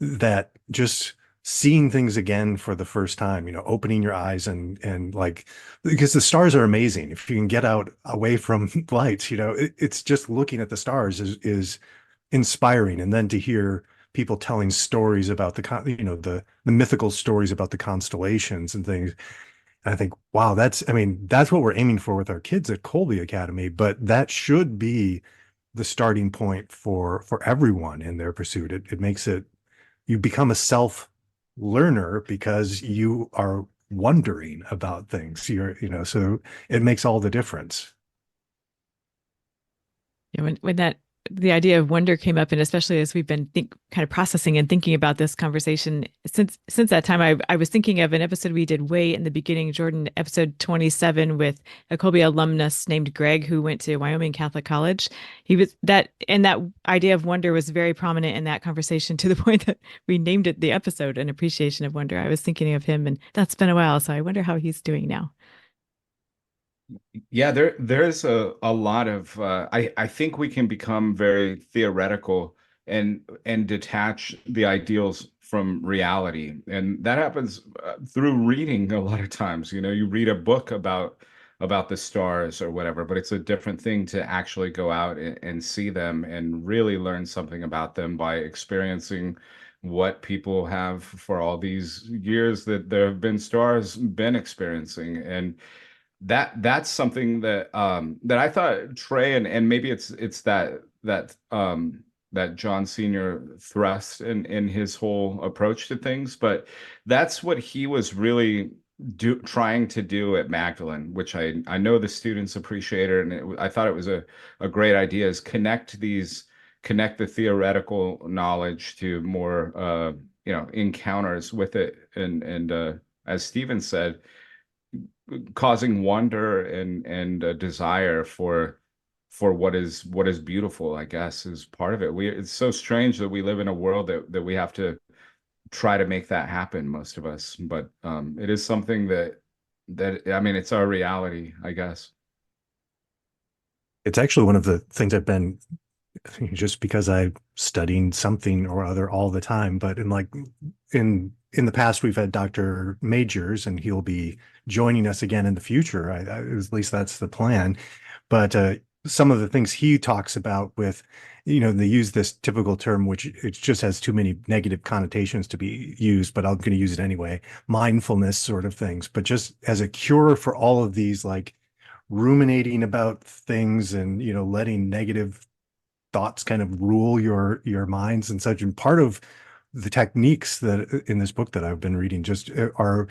that just seeing things again for the first time, opening your eyes and like, because the stars are amazing. If you can get out away from lights, it's just looking at the stars is inspiring. And then to hear people telling stories about the mythical stories about the constellations and things, And I think, wow, that's what we're aiming for with our kids at Kolbe Academy, but that should be the starting point for everyone in their pursuit. It makes it, you become a self learner because you are wondering about things. So it makes all the difference. Yeah, when that the idea of wonder came up, and especially as we've been kind of processing and thinking about this conversation since that time, I was thinking of an episode we did way in the beginning, Jordan, episode 27, with a Colby alumnus named Greg who went to Wyoming Catholic College. He was that idea of wonder was very prominent in that conversation, to the point that we named it the episode, An Appreciation of Wonder. I was thinking of him, and that's been a while, so I wonder how he's doing now. Yeah, there's a lot of I think we can become very theoretical and detach the ideals from reality. And that happens through reading a lot of times. You read a book about the stars or whatever, but it's a different thing to actually go out and see them and really learn something about them by experiencing what people have for all these years that there have been stars been experiencing. And that's something that I thought Trae, and maybe it's that John Sr. thrust in his whole approach to things, but that's what he was really trying to do at Magdalen, which I know the students appreciate it, and I thought it was a great idea, is connect the theoretical knowledge to more encounters with it, and as Stephen said, causing wonder and a desire for what is beautiful, I guess, is part of it. It's so strange that we live in a world that we have to try to make that happen, most of us. But it is something that I mean, it's our reality, I guess. It's actually one of the things I've been, just because I'm studying something or other all the time, but in the past, we've had Dr. Majeres, and he'll be joining us again in the future. At least that's the plan. But some of the things he talks about with, they use this typical term, which it just has too many negative connotations to be used, but I'm going to use it anyway, mindfulness sort of things. But just as a cure for all of these, like ruminating about things and, letting negative thoughts kind of rule your minds and such. And part of the techniques that in this book that I've been reading just are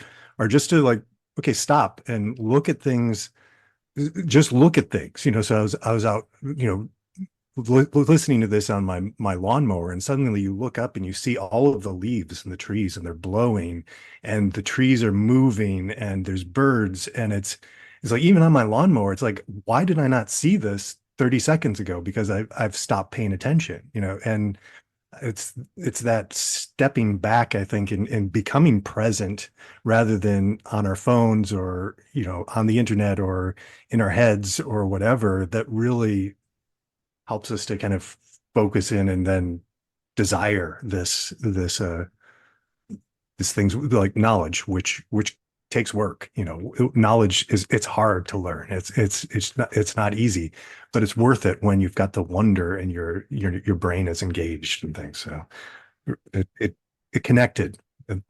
just to, like, okay, stop and look at things. Just look at things. So I was out, listening to this on my lawnmower, and suddenly you look up and you see all of the leaves in the trees, and they're blowing, and the trees are moving, and there's birds, and it's like, even on my lawnmower, it's like, why did I not see this 30 seconds ago? Because I've stopped paying attention, and it's that stepping back, I think, and becoming present rather than on our phones or, on the internet or in our heads or whatever, that really helps us to kind of focus in and then desire this things like knowledge, which takes work. Knowledge it's hard to learn. It's not easy, but it's worth it when you've got the wonder and your brain is engaged and things. So it connected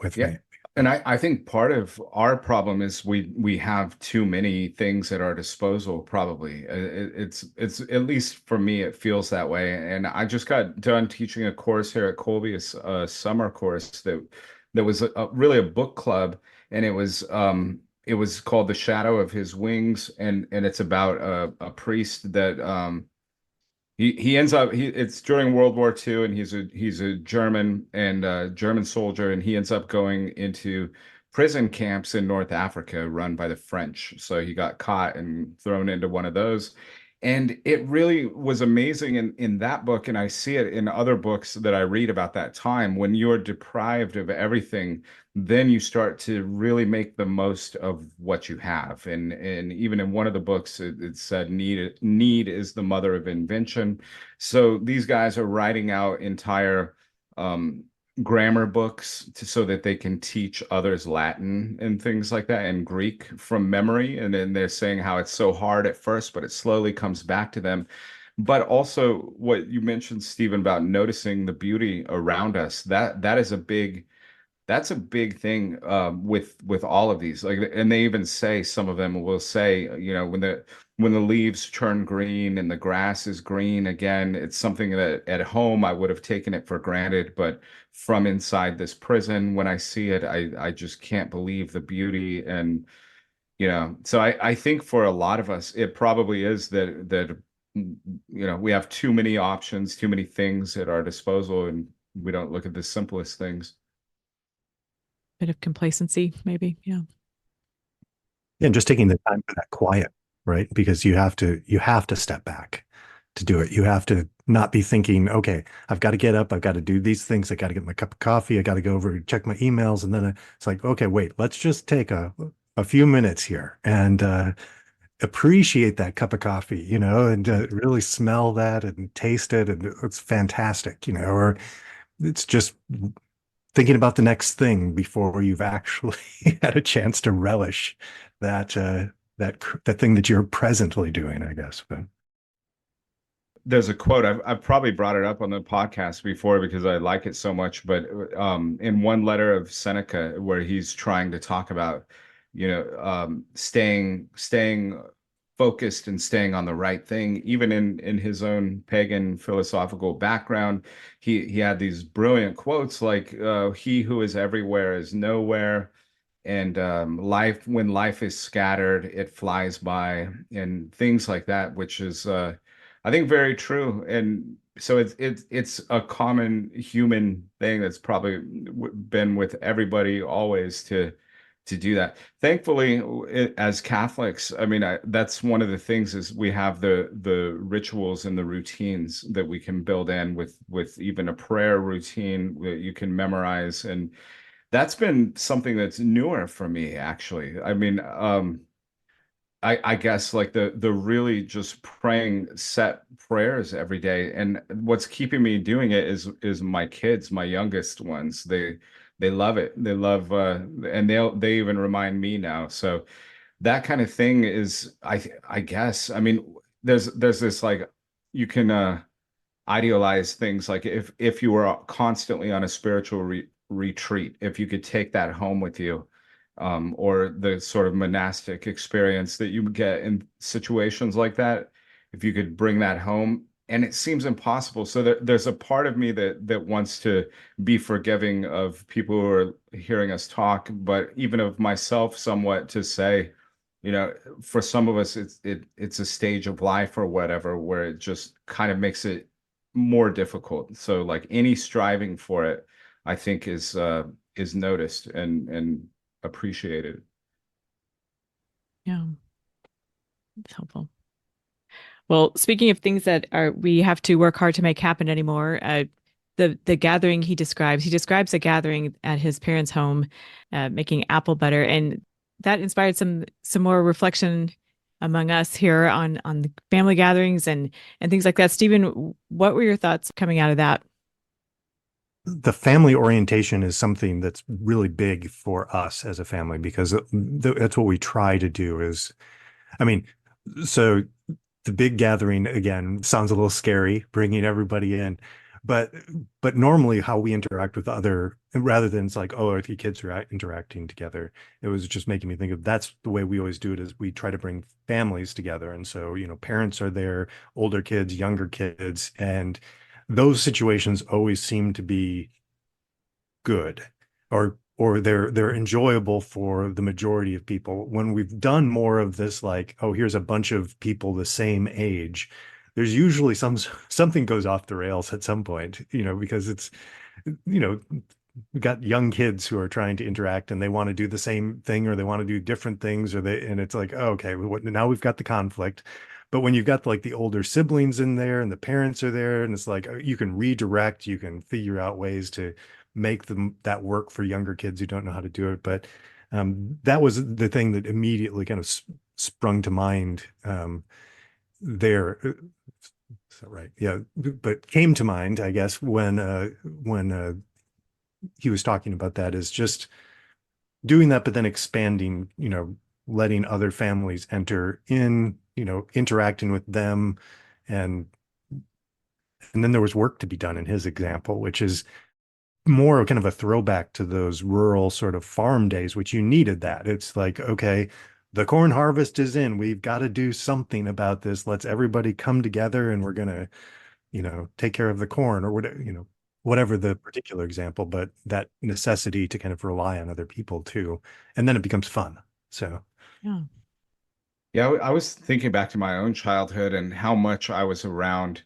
with me. And I think part of our problem is we have too many things at our disposal, probably. It's at least for me, it feels that way. And I just got done teaching a course here at Kolbe, a summer course that was really a book club, and it was called The Shadow of His Wings, and it's about a priest that he ends up it's during World War II, and he's a German and German soldier, and he ends up going into prison camps in North Africa run by the French. So he got caught and thrown into one of those. And it really was amazing in that book, and I see it in other books that I read about that time. When you're deprived of everything, then you start to really make the most of what you have. And even in one of the books, it said need is the mother of invention. So these guys are writing out entire grammar books so that they can teach others Latin and things like that, and Greek from memory. And then they're saying how it's so hard at first, but it slowly comes back to them. But also what you mentioned, Stephen, about noticing the beauty around us, that is a big that's a big thing with all of these. Like, and they even say, some of them will say, you know, when the leaves turn green and the grass is green again, it's something that at home I would have taken it for granted, but from inside this prison, when I see it, I just can't believe the beauty. And you know, so I think for a lot of us, it probably is that you know, we have too many options, too many things at our disposal, and we don't look at the simplest things. Bit of complacency, maybe. Yeah. And just taking the time for that quiet, right? Because you have to step back to do it. You have to not be thinking, okay, I've got to get up, I've got to do these things, I got to get my cup of coffee, I got to go over and check my emails, and then it's like, okay, wait, let's just take a few minutes here and appreciate that cup of coffee, you know, and really smell that and taste it, and it's fantastic, you know, or it's just thinking about the next thing before you've actually had a chance to relish that that thing that you're presently doing, I guess. But there's a quote, I've probably brought it up on the podcast before because I like it so much, but in one letter of Seneca, where he's trying to talk about, you know, staying focused and staying on the right thing, even in his own pagan philosophical background, he had these brilliant quotes like, "He who is everywhere is nowhere," and when life is scattered, it flies by, and things like that, which is I think very true. And so it's a common human thing that's probably been with everybody always to do that. Thankfully, as Catholics, I mean, that's one of the things, is we have the rituals and the routines that we can build in with even a prayer routine that you can memorize. And that's been something that's newer for me, actually. I mean, I guess like the really just praying set prayers every day. And what's keeping me doing it is my kids, my youngest ones. They love it. They love and they even remind me now. So that kind of thing is, I guess, I mean, there's this, like, you can idealize things, like if you were constantly on a spiritual retreat, if you could take that home with you, or the sort of monastic experience that you get in situations like that, if you could bring that home. And it seems impossible. So there's a part of me that wants to be forgiving of people who are hearing us talk, but even of myself somewhat, to say, you know, for some of us, it's a stage of life or whatever, where it just kind of makes it more difficult. So like any striving for it, I think is noticed and appreciated. Yeah. It's helpful. Well, speaking of things that we have to work hard to make happen anymore, the gathering he describes a gathering at his parents' home, making apple butter, and that inspired some more reflection among us here on the family gatherings and things like that. Stephen, what were your thoughts coming out of that? the family orientation is something that's really big for us as a family, because that's what we try to do is, I mean, so the big gathering, again, sounds a little scary, bringing everybody in, but normally how we interact with other, rather than it's like, oh, if your kids are interacting together, it was just making me think of, that's the way we always do it, is we try to bring families together. And so, you know, parents are there, older kids, younger kids, and those situations always seem to be good, or they're enjoyable for the majority of people. When we've done more of this, like, oh, here's a bunch of people the same age, there's usually something goes off the rails at some point, you know, because it's, you know, we've got young kids who are trying to interact and they want to do the same thing, or they want to do different things, and it's like, oh, okay, now we've got the conflict. But when you've got like the older siblings in there and the parents are there, and it's like, you can redirect, you can figure out ways to make that work for younger kids who don't know how to do it. But that was the thing that immediately kind of sprung to mind there. Is that right? Yeah, but came to mind, I guess, when he was talking about that, is just doing that, but then expanding, you know, letting other families enter in, you know, interacting with them. And then there was work to be done in his example, which is more kind of a throwback to those rural sort of farm days, which you needed that. It's like, okay, the corn harvest is in. We've got to do something about this. Let's everybody come together and we're going to, take care of the corn or whatever, whatever the particular example, but that necessity to kind of rely on other people too. And then it becomes fun. So, Yeah. Yeah, I was thinking back to my own childhood and how much I was around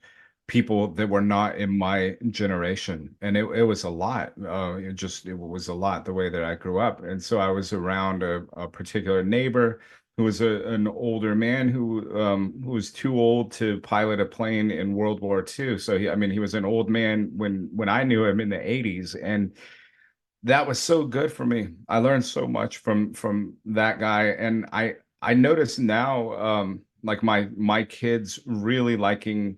people that were not in my generation. And it was a lot. It was a lot the way that I grew up. And so I was around a particular neighbor who was an older man who was too old to pilot a plane in World War II. So I mean, he was an old man when I knew him in the 80s. And that was so good for me. I learned so much from that guy, and I notice now, like my kids really liking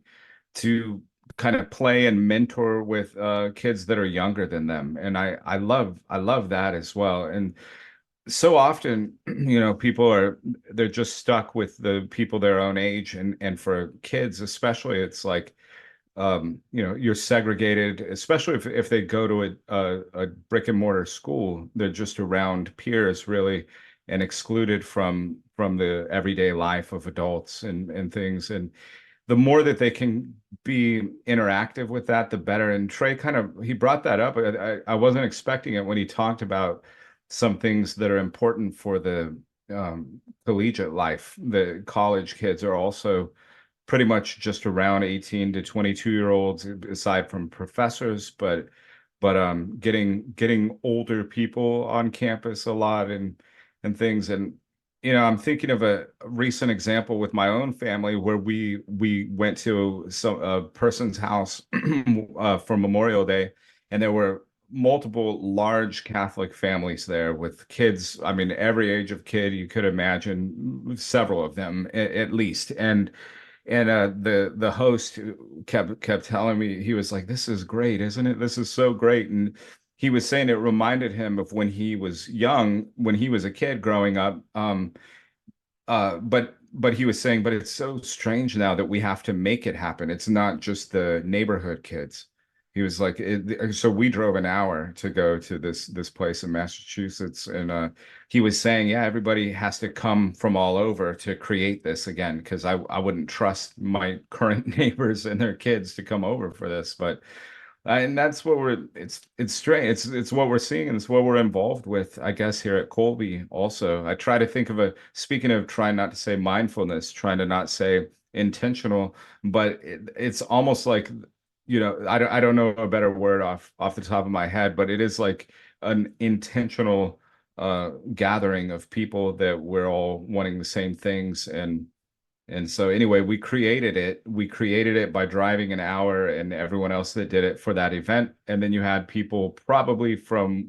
to kind of play and mentor with kids that are younger than them, and I love that as well. And so often, people they're just stuck with the people their own age, and for kids especially, it's like you're segregated, especially if they go to a brick and mortar school. They're just around peers really and excluded from the everyday life of adults and things. And the more that they can be interactive with that, the better. And Trae he brought that up. I wasn't expecting it when he talked about some things that are important for the collegiate life. The college kids are also pretty much just around 18 to 22-year-olds, aside from professors, but getting older people on campus a lot and things. And I'm thinking of a recent example with my own family where we went to a person's house for Memorial Day, and there were multiple large Catholic families there with kids. I mean, every age of kid you could imagine, several of them at least. And the host kept telling me, he was like, "This is great, isn't it? This is so great." And he was saying it reminded him of when he was young, when he was a kid growing up. But he was saying, but it's so strange now that we have to make it happen. It's not just the neighborhood kids. He was like, so we drove an hour to go to this place in Massachusetts, and he was saying, yeah, everybody has to come from all over to create this again, because I wouldn't trust my current neighbors and their kids to come over for this, but and that's what it's strange. It's what we're seeing, and it's what we're involved with, I guess, here at Kolbe also. I try to think of speaking of trying not to say mindfulness, trying to not say intentional, but it's almost like, I don't know a better word off the top of my head, but it is like an intentional gathering of people that we're all wanting the same things. And so anyway, we created it. We created it by driving an hour, and everyone else that did it for that event. And then you had people probably from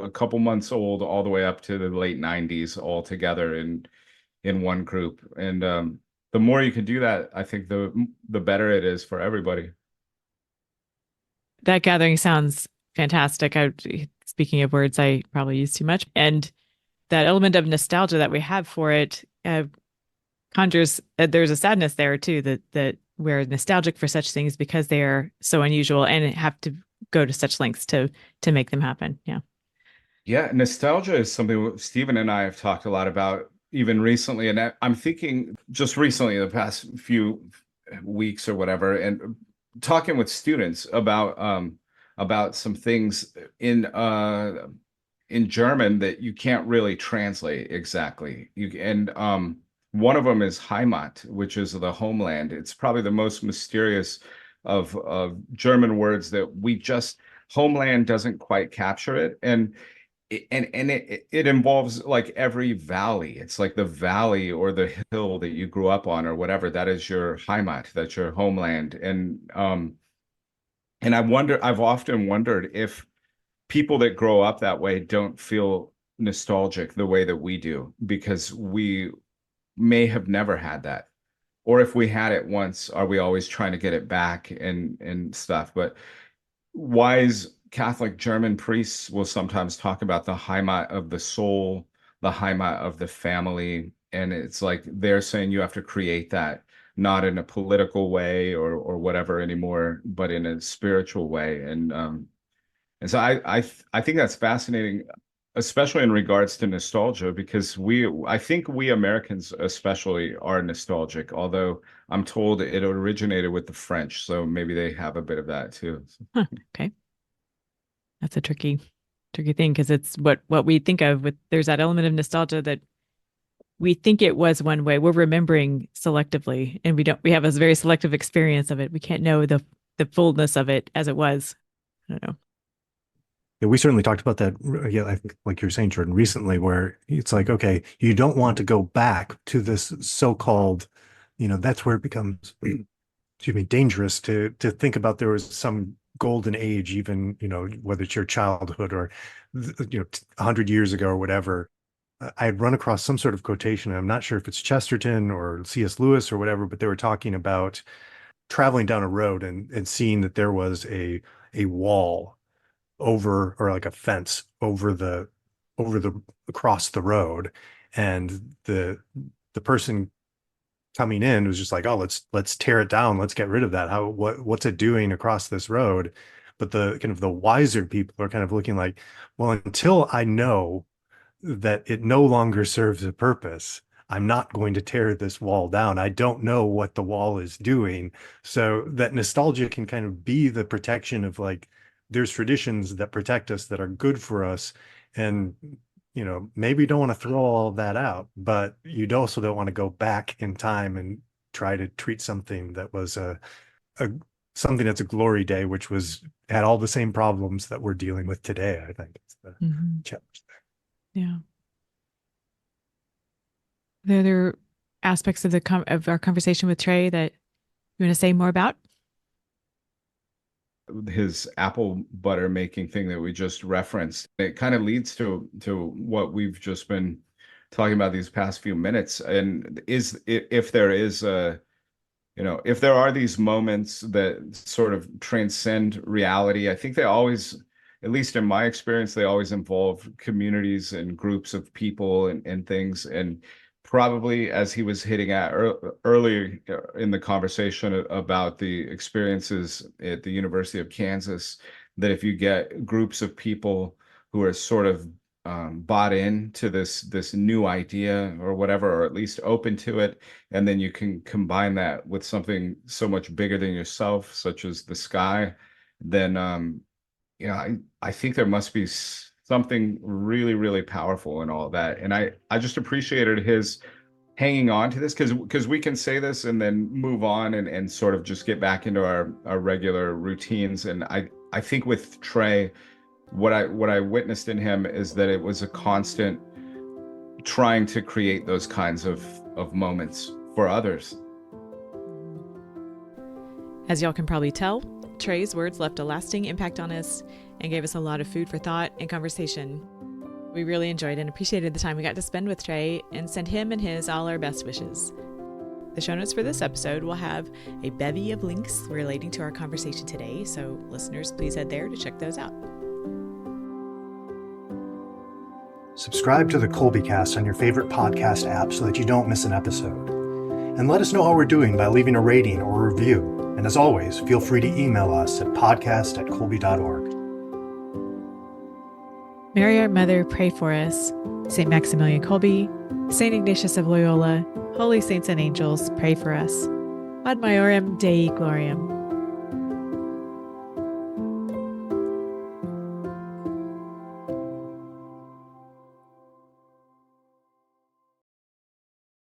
a couple months old all the way up to the late 90s all together in one group. And the more you can do that, I think the better it is for everybody. That gathering sounds fantastic. Speaking of words, I probably use too much. And that element of nostalgia that we have for it conjures, there's a sadness there too, that we're nostalgic for such things because they are so unusual and have to go to such lengths to make them happen. Yeah. Yeah, nostalgia is something Stephen and I have talked a lot about even recently. And I'm thinking just recently, the past few weeks or whatever, and talking with students about some things in German that you can't really translate exactly. One of them is Heimat, which is the homeland. It's probably the most mysterious of German words that homeland doesn't quite capture it. And it involves like every valley. It's like the valley or the hill that you grew up on or whatever. That is your Heimat. That's your homeland. And I've often wondered if people that grow up that way don't feel nostalgic the way that we do, because we may have never had that. Or if we had it once, are we always trying to get it back and stuff? But wise Catholic German priests will sometimes talk about the Heimat of the soul, the Heimat of the family. And it's like they're saying you have to create that, not in a political way or whatever anymore, but in a spiritual way. And And so I think that's fascinating, especially in regards to nostalgia, because I think we Americans especially are nostalgic, although I'm told it originated with the French, so maybe they have a bit of that too. Huh, okay. That's a tricky thing, because it's what we think of with, there's that element of nostalgia that we think it was one way. We're remembering selectively, and we have a very selective experience of it. We can't know the fullness of it as it was. I don't know. Yeah, we certainly talked about that. Yeah, I think, like you're saying, Jordan, recently, where it's like, okay, you don't want to go back to this so-called, that's where it becomes, excuse me, dangerous to think about there was some golden age, even, whether it's your childhood or, 100 years ago or whatever. I had run across some sort of quotation. I'm not sure if it's Chesterton or C.S. Lewis or whatever, but they were talking about traveling down a road and seeing that there was a wall over, or like a fence over the across the road, and the person coming in was just like, oh, let's tear it down, let's get rid of that. What's it doing across this road? But the kind of the wiser people are kind of looking like, well, until I know that it no longer serves a purpose, I'm not going to tear this wall down. I don't know what the wall is doing. So that nostalgia can kind of be the protection of, like, there's traditions that protect us, that are good for us. And, maybe you don't want to throw all of that out, but you also don't want to go back in time and try to treat something that was something that's a glory day, which had all the same problems that we're dealing with today. I think it's the challenge there. Yeah. Are there other aspects of of our conversation with Trae that you want to say more about? His apple butter making thing that we just referenced, it kind of leads to what we've just been talking about these past few minutes. And if there is if there are these moments that sort of transcend reality, I think they always, at least in my experience, they always involve communities and groups of people and things. And probably, as he was hitting at earlier in the conversation about the experiences at the University of Kansas, that if you get groups of people who are sort of bought into this new idea or whatever, or at least open to it, and then you can combine that with something so much bigger than yourself, such as the sky, then I think there must be something really, really powerful in all of that. And I just appreciated his hanging on to this, because we can say this and then move on and sort of just get back into our regular routines. And I think with Trae, what I witnessed in him is that it was a constant trying to create those kinds of moments for others. As y'all can probably tell, Trae's words left a lasting impact on us and gave us a lot of food for thought and conversation. We really enjoyed and appreciated the time we got to spend with Trae, and send him and his all our best wishes. The show notes for this episode will have a bevy of links relating to our conversation today, so listeners, please head there to check those out. Subscribe to the Kolbecast on your favorite podcast app so that you don't miss an episode. And let us know how we're doing by leaving a rating or a review. And as always, feel free to email us at podcast@kolbe.org. Mary, our Mother, pray for us. St. Maximilian Kolbe, St. Ignatius of Loyola, holy saints and angels, pray for us. Ad Maiorem Dei Gloriam.